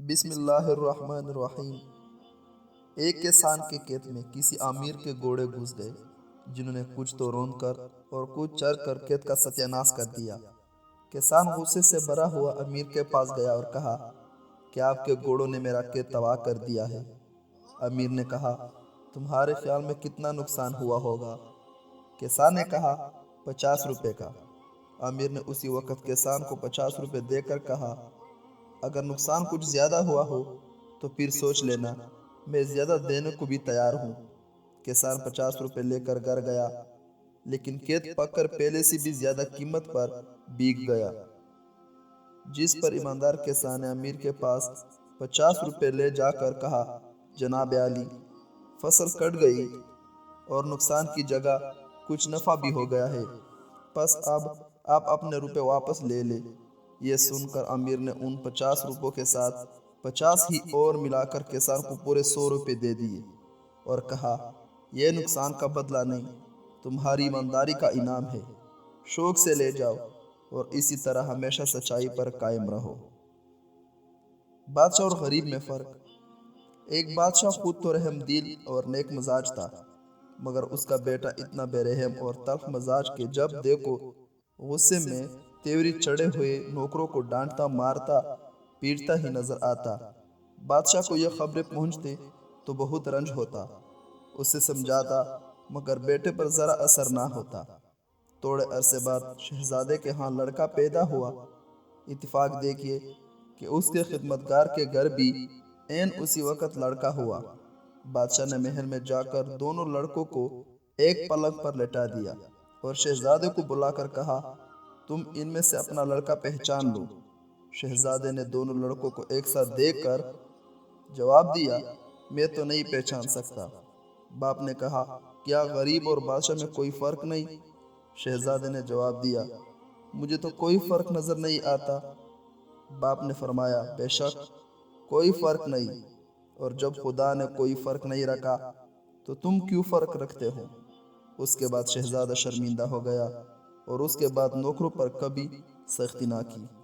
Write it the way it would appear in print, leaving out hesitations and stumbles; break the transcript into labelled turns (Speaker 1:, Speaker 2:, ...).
Speaker 1: بسم اللہ الرحمن الرحیم۔ ایک کسان کے کھیت میں کسی امیر کے گھوڑے گھس گئے، جنہوں نے کچھ تو رون کر اور کچھ چر کر کھیت کا ستیہ ناش کر دیا۔ کسان غصے سے بھرا ہوا امیر کے پاس گیا اور کہا کہ آپ کے گھوڑوں نے میرا کھیت تباہ کر دیا ہے۔ امیر نے کہا، تمہارے خیال میں کتنا نقصان ہوا ہوگا؟ کسان نے کہا، 50 روپے کا۔ امیر نے اسی وقت کسان کو 50 روپے دے کر کہا، اگر نقصان کچھ زیادہ ہوا ہو تو پھر سوچ لینا، میں زیادہ دینے کو بھی تیار ہوں۔ کسان 50 روپے لے کر گھر گیا، لیکن کھیت پک کر پہلے سے بھی زیادہ قیمت پر بک گیا۔ جس پر ایماندار کسان نے امیر کے پاس 50 روپے لے جا کر کہا، جناب عالی، فصل کٹ گئی اور نقصان کی جگہ کچھ نفع بھی ہو گیا ہے، بس اب آپ اپنے روپے واپس لے لیں۔ یہ سن کر امیر نے ان 50 روپوں کے ساتھ 50 ہی اور ملا کر کسان کو پورے 100 روپے دے دیے اور کہا، یہ نقصان کا بدلہ نہیں، تمہاری ایمانداری کا انعام ہے، شوق سے لے جاؤ اور اسی طرح ہمیشہ سچائی پر قائم رہو۔ بادشاہ اور غریب میں فرق۔ ایک بادشاہ خود تو رحم دل اور نیک مزاج تھا، مگر اس کا بیٹا اتنا بے رحم اور تلخ مزاج کہ جب دیکھو غصے میں تیوری چڑھے ہوئے نوکروں کو ڈانٹتا، مارتا، پیٹتا ہی نظر آتا۔ بادشاہ کو یہ خبریں پہنچتی تو بہت رنج ہوتا، اسے سمجھاتا، مگر بیٹے پر ذرا اثر نہ ہوتا۔ تھوڑے عرصے بعد شہزادے کے ہاں لڑکا پیدا ہوا۔ اتفاق دیکھیے کہ اس کے خدمتگار کے گھر بھی عین اسی وقت لڑکا ہوا۔ بادشاہ نے محل میں جا کر دونوں لڑکوں کو ایک پلنگ پر لٹا دیا اور شہزادے کو بلا کر کہا، تم ان میں سے اپنا لڑکا پہچان لو۔ شہزادے نے دونوں لڑکوں کو ایک ساتھ دیکھ کر جواب دیا، میں تو نہیں پہچان سکتا۔ باپ نے کہا، کیا غریب اور بادشاہ میں کوئی فرق نہیں؟ شہزادے نے جواب دیا، مجھے تو کوئی فرق نظر نہیں آتا۔ باپ نے فرمایا، بے شک کوئی فرق نہیں، اور جب خدا نے کوئی فرق نہیں رکھا تو تم کیوں فرق رکھتے ہو؟ اس کے بعد شہزادہ شرمندہ ہو گیا اور اس کے بعد نوکروں پر کبھی سختی نہ کی۔